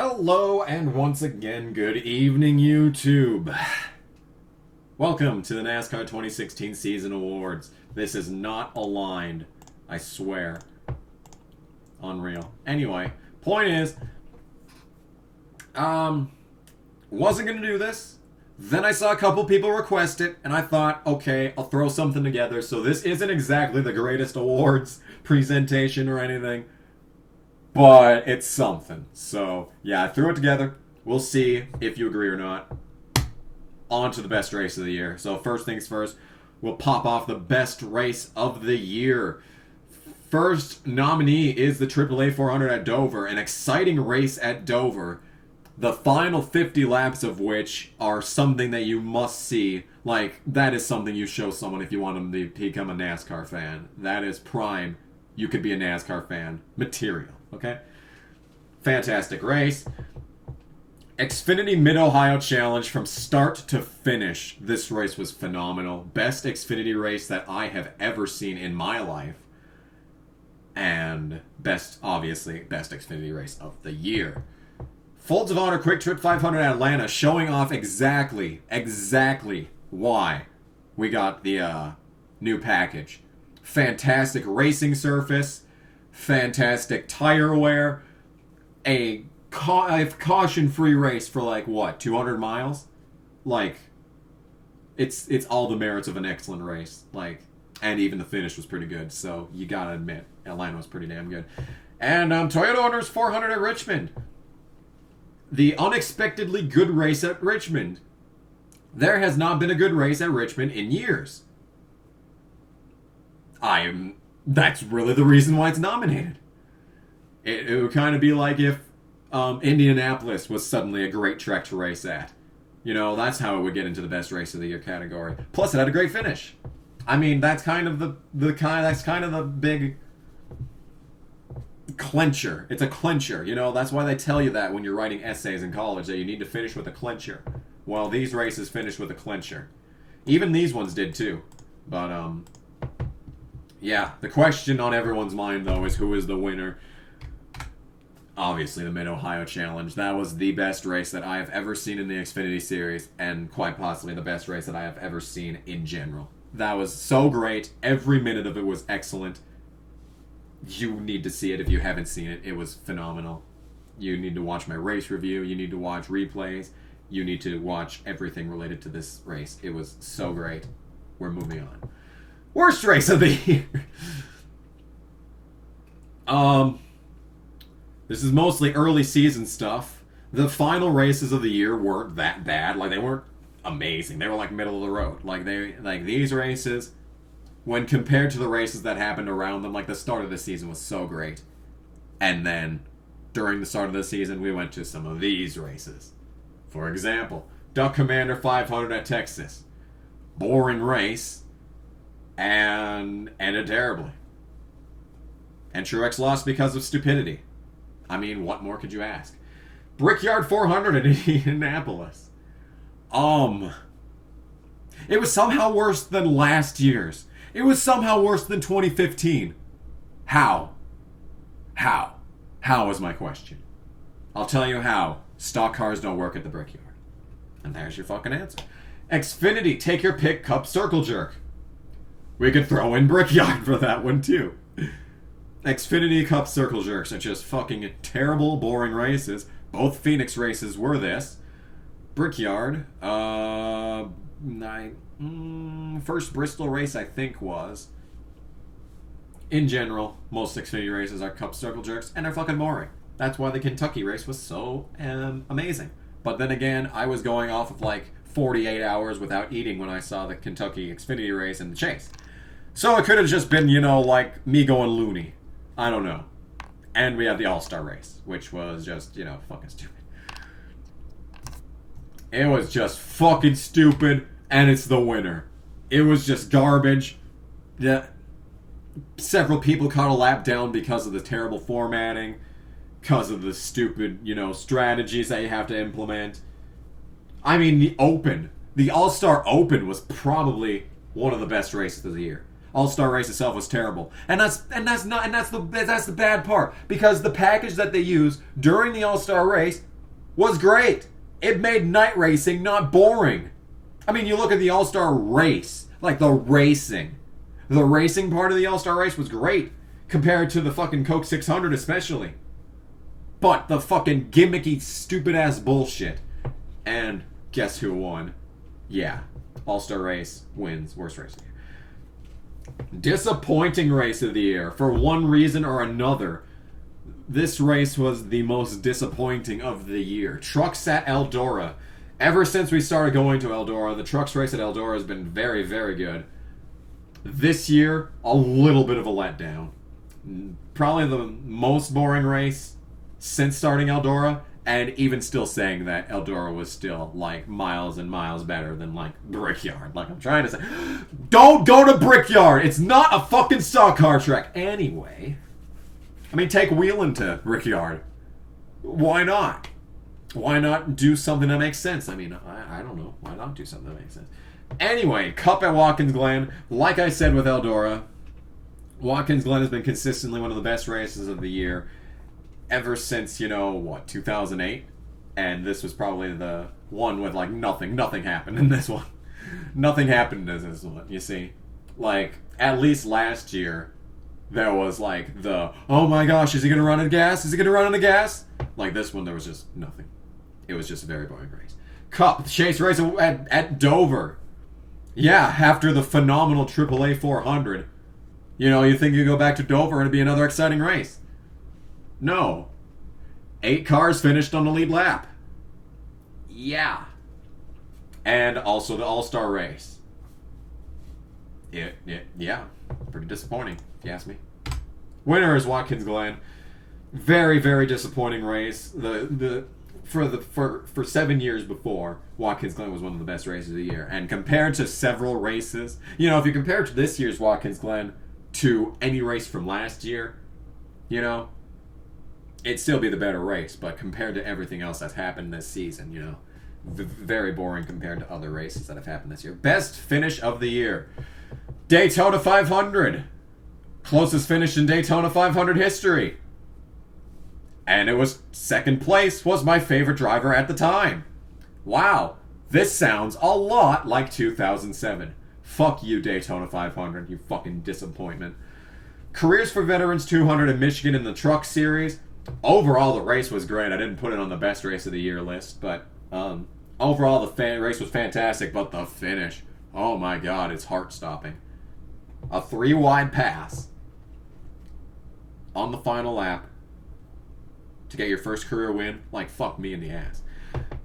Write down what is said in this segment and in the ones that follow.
Hello, and once again, good evening, YouTube. Welcome to the NASCAR 2016 Season Awards. This is not aligned, I swear. Unreal. Anyway, point is, wasn't gonna do this. Then I saw a couple people request it, and I thought, okay, I'll throw something together. So this isn't exactly the greatest awards presentation or anything, but it's something. So, yeah, I threw it together. We'll see if you agree or not. On to the best race of the year. So, first things first, we'll pop off the best race of the year. First nominee is the AAA 400 at Dover, an exciting race at Dover. The final 50 laps of which are something that you must see. Like, that is something you show someone if you want them to become a NASCAR fan. That is prime. You could be a NASCAR fan material. Okay? Fantastic race. Xfinity Mid-Ohio Challenge from start to finish. This race was phenomenal. Best Xfinity race that I have ever seen in my life. And obviously, best Xfinity race of the year. Folds of Honor Quick Trip 500 Atlanta, showing off exactly why we got the new package. Fantastic racing surface, fantastic tire wear, a caution-free race for like what, 200 miles? Like, it's all the merits of an excellent race. Like, and even the finish was pretty good. So you gotta admit, Atlanta was pretty damn good. And Toyota Owners 400 at Richmond. The unexpectedly good race at Richmond. There has not been a good race at Richmond in years. That's really the reason why it's nominated. It would kind of be like if Indianapolis was suddenly a great track to race at. You know, that's how it would get into the best race of the year category. Plus, it had a great finish. I mean, that's kind of the big clincher. It's a clincher, you know. That's why they tell you that when you're writing essays in college, that you need to finish with a clincher. Well, these races finished with a clincher. Even these ones did too. But yeah, the question on everyone's mind though is who is the winner. Obviously the Mid-Ohio Challenge. That was the best race that I have ever seen in the Xfinity Series, and quite possibly the best race that I have ever seen in general. That was so great. Every minute of it was excellent. You need to see it if you haven't seen it. It was phenomenal. You need to watch my race review. You need to watch replays. You need to watch everything related to this race. It was so great. We're moving on. Worst race of the year. This is mostly early season stuff. The final races of the year weren't that bad. Like, they weren't amazing. They were like middle of the road. Like these races, when compared to the races that happened around them, like the start of the season was so great. And then during the start of the season, we went to some of these races. For example, Duck Commander 500 at Texas. Boring race. And ended terribly. And Truex lost because of stupidity. I mean, what more could you ask? Brickyard 400 in Indianapolis. It was somehow worse than last year's. It was somehow worse than 2015. How? How is my question. I'll tell you how. Stock cars don't work at the Brickyard. And there's your fucking answer. Xfinity, take your pick, Cup Circle Jerk. We could throw in Brickyard for that one too. Xfinity Cup Circle Jerks are just fucking terrible, boring races. Both Phoenix races were this. Brickyard, first Bristol race I think was. In general, most Xfinity races are Cup Circle Jerks, and they're fucking boring. That's why the Kentucky race was so amazing. But then again, I was going off of like 48 hours without eating when I saw the Kentucky Xfinity race and the chase. So it could have just been, you know, like me going loony. I don't know. And we have the All-Star race, which was just, you know, fucking stupid. It was just fucking stupid, and it's the winner. It was just garbage. Yeah. Several people caught a lap down because of the terrible formatting, because of the stupid, you know, strategies that you have to implement. I mean, the All-Star Open was probably one of the best races of the year. All-Star race itself was terrible. And that's the bad part. Because the package that they used during the All-Star race was great. It made night racing not boring. I mean, you look at the All-Star race, like the racing. The racing part of the All-Star race was great, compared to the fucking Coke 600 especially. But the fucking gimmicky, stupid-ass bullshit. And guess who won? Yeah, All-Star race wins worst race of the year. Disappointing race of the year. For one reason or another, this race was the most disappointing of the year. Trucks at Eldora. Ever since we started going to Eldora, the trucks race at Eldora has been very, very good. This year, a little bit of a letdown. Probably the most boring race since starting Eldora, and even still saying that Eldora was still, like, miles and miles better than, like, Brickyard. Like, I'm trying to say, don't go to Brickyard! It's not a fucking stock car track! Anyway, I mean, take Wheeling to Brickyard. Why not? Why not do something that makes sense? I mean, I don't know. Why not do something that makes sense? Anyway, Cup at Watkins Glen. Like I said with Eldora, Watkins Glen has been consistently one of the best races of the year ever since, 2008? And this was probably the one with, like, nothing happened in this one. Nothing happened in this one, you see. Like, at least last year, there was, like, oh my gosh, is he gonna run out of gas? Is he gonna run out of gas? Like, this one, there was just nothing. It was just a very boring race. Cup, chase race at Dover. Yeah, after the phenomenal AAA 400. You think you go back to Dover and it'd be another exciting race. No. 8 cars finished on the lead lap. Yeah. And also the All-Star race. Yeah. Pretty disappointing, if you ask me. Winner is Watkins Glen. Very, very disappointing race. For 7 years before, Watkins Glen was one of the best races of the year. And compared to several races, if you compare to this year's Watkins Glen to any race from last year, it'd still be the better race. But compared to everything else that's happened this season, very boring compared to other races that have happened this year. Best finish of the year. Daytona 500. Closest finish in Daytona 500 history. And it was second place was my favorite driver at the time. Wow, this sounds a lot like 2007. Fuck you, Daytona 500, you fucking disappointment. Careers for Veterans 200 in Michigan in the Truck Series. Overall, the race was great. I didn't put it on the best race of the year list, but overall, the race was fantastic, but the finish, oh my god, it's heart-stopping. A 3-wide pass on the final lap to get your first career win, like, fuck me in the ass.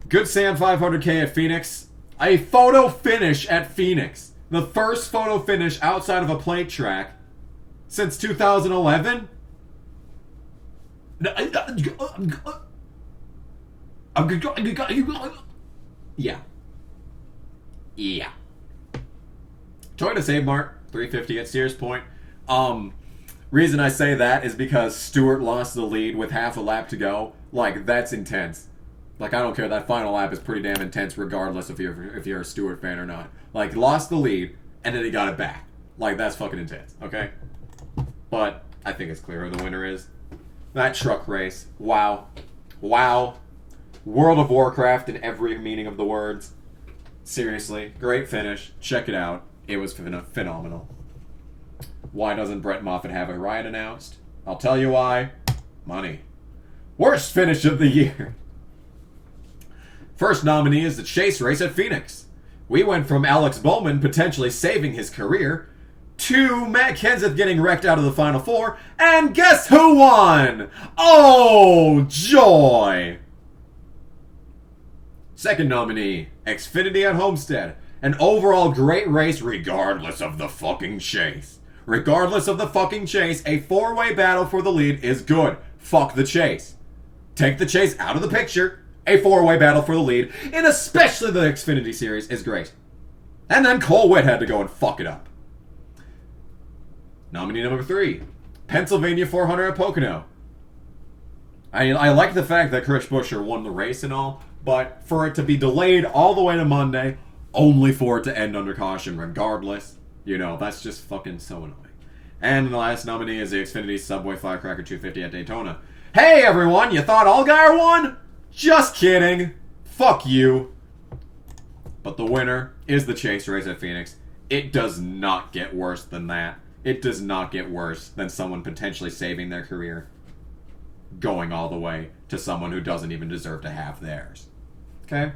Good Sam 500K at Phoenix. A photo finish at Phoenix. The first photo finish outside of a plate track since 2011? Yeah. Toyota Save Mart, 350 at Sears Point. Reason I say that is because Stewart lost the lead with half a lap to go. Like, that's intense. Like, I don't care. That final lap is pretty damn intense regardless if you're a Stewart fan or not. Like, lost the lead, and then he got it back. Like, that's fucking intense, okay? But I think it's clear who the winner is. That truck race. Wow. World of Warcraft in every meaning of the words. Seriously. Great finish. Check it out. It was phenomenal. Why doesn't Brett Moffitt have a ride announced? I'll tell you why. Money. Worst finish of the year. First nominee is the chase race at Phoenix. We went from Alex Bowman potentially saving his career to Matt Kenseth getting wrecked out of the Final Four, and guess who won? Oh, joy! Second nominee, Xfinity at Homestead. An overall great race regardless of the fucking chase. Regardless of the fucking chase, a 4-way battle for the lead is good. Fuck the chase. Take the chase out of the picture. A 4-way battle for the lead, and especially the Xfinity Series, is great. And then Cole Witt had to go and fuck it up. Nominee number 3, Pennsylvania 400 at Pocono. I like the fact that Chris Buescher won the race and all, but for it to be delayed all the way to Monday, only for it to end under caution regardless, that's just fucking so annoying. And the last nominee is the Xfinity Subway Firecracker 250 at Daytona. Hey everyone, you thought Allgaier won? Just kidding. Fuck you. But the winner is the chase race at Phoenix. It does not get worse than that. It does not get worse than someone potentially saving their career going all the way to someone who doesn't even deserve to have theirs. Okay?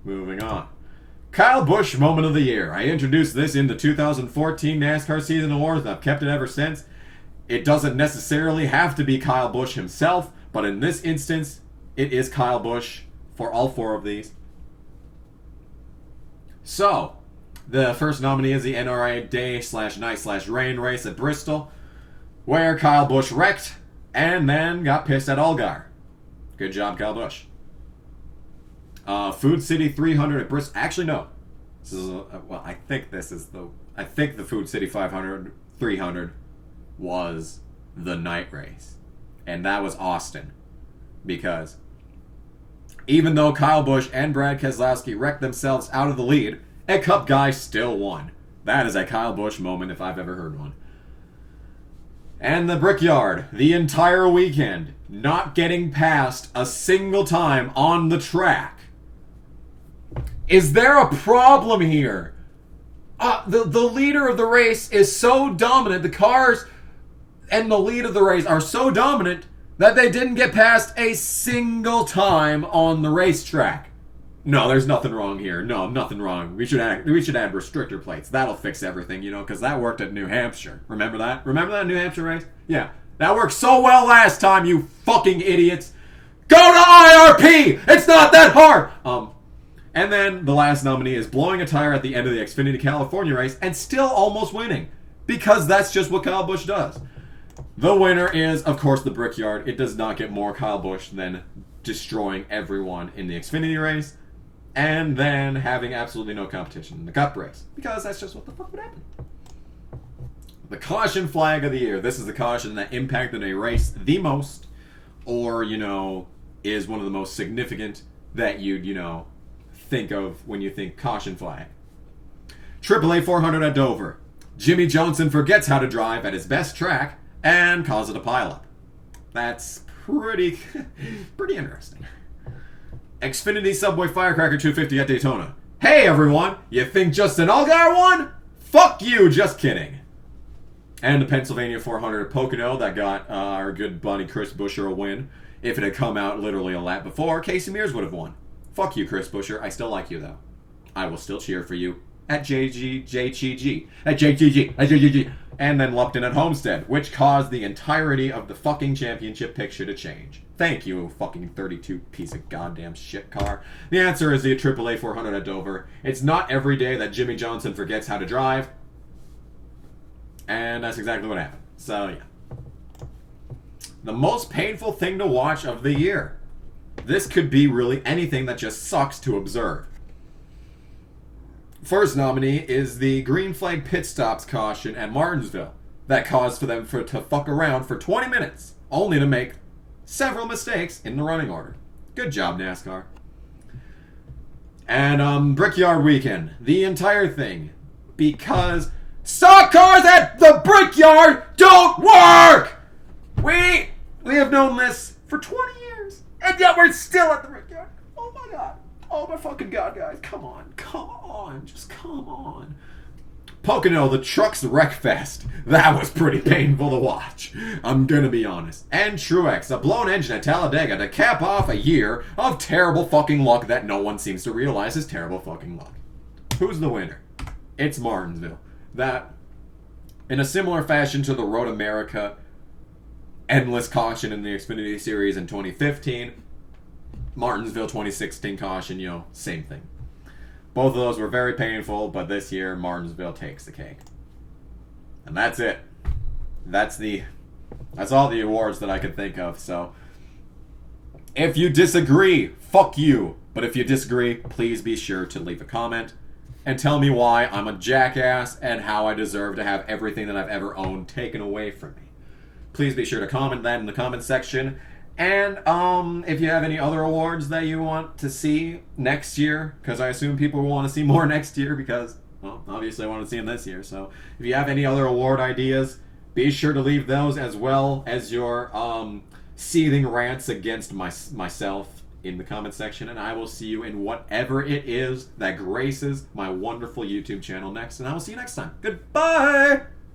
Moving on. Kyle Busch Moment of the Year. I introduced this in the 2014 NASCAR Season Awards, and I've kept it ever since. It doesn't necessarily have to be Kyle Busch himself, but in this instance, it is Kyle Busch for all 4 of these. So, the first nominee is the NRA Day/Night/Rain race at Bristol, where Kyle Busch wrecked and then got pissed at Allgaier. Good job, Kyle Busch. Food City 300 at Bristol. Actually, no. This is I think the Food City 300 was the night race, and that was Austin, because even though Kyle Busch and Brad Keselowski wrecked themselves out of the lead, a Cup guy still won. That is a Kyle Busch moment if I've ever heard one. And the Brickyard, the entire weekend, not getting past a single time on the track. Is there a problem here? The leader of the race is so dominant. The cars and the lead of the race are so dominant that they didn't get past a single time on the racetrack. No, there's nothing wrong here. No, nothing wrong. We should add restrictor plates. That'll fix everything, because that worked at New Hampshire. Remember that? Remember that New Hampshire race? Yeah. That worked so well last time, you fucking idiots. Go to IRP! It's not that hard! And then the last nominee is blowing a tire at the end of the Xfinity California race and still almost winning. Because that's just what Kyle Busch does. The winner is, of course, the Brickyard. It does not get more Kyle Busch than destroying everyone in the Xfinity race and then having absolutely no competition in the Cup race. Because that's just what the fuck would happen. The caution flag of the year. This is the caution that impacted a race the most, or, is one of the most significant that you'd, think of when you think caution flag. AAA 400 at Dover. Jimmy Johnson forgets how to drive at his best track and causes a pileup. That's pretty interesting. Xfinity Subway Firecracker 250 at Daytona. Hey everyone, you think Justin Allgaier won? Fuck you, just kidding. And the Pennsylvania 400 at Pocono that got our good buddy Chris Buescher a win. If it had come out literally a lap before, Casey Mears would have won. Fuck you, Chris Buescher. I still like you, though. I will still cheer for you at JGG. And then Lupton at Homestead, which caused the entirety of the fucking championship picture to change. Thank you, fucking 32 piece of goddamn shit car. The answer is the AAA 400 at Dover. It's not every day that Jimmy Johnson forgets how to drive. And that's exactly what happened. So, yeah. The most painful thing to watch of the year. This could be really anything that just sucks to observe. First nominee is the green flag pit stops caution at Martinsville that caused for them to fuck around for 20 minutes, only to make several mistakes in the running order. Good job, NASCAR. And Brickyard Weekend, the entire thing, because stock cars at the Brickyard don't work! We have known this for 20 years, and yet we're still at the Brickyard. Oh my god. Oh my fucking god, guys. Come on. Just come on. Pocono, the Trucks Wreckfest. That was pretty painful to watch. I'm gonna be honest. And Truex, a blown engine at Talladega to cap off a year of terrible fucking luck that no one seems to realize is terrible fucking luck. Who's the winner? It's Martinsville. That, in a similar fashion to the Road America endless caution in the Xfinity Series in 2015, Martinsville 2016 caution, same thing. Both of those were very painful, but this year, Martinsville takes the cake. And that's it. That's all the awards that I could think of, so if you disagree, fuck you. But if you disagree, please be sure to leave a comment and tell me why I'm a jackass and how I deserve to have everything that I've ever owned taken away from me. Please be sure to comment that in the comment section. And if you have any other awards that you want to see next year, because I assume people will want to see more next year because, well, obviously I want to see them this year. So if you have any other award ideas, be sure to leave those as well as your seething rants against myself in the comment section, and I will see you in whatever it is that graces my wonderful YouTube channel next, and I will see you next time. Goodbye!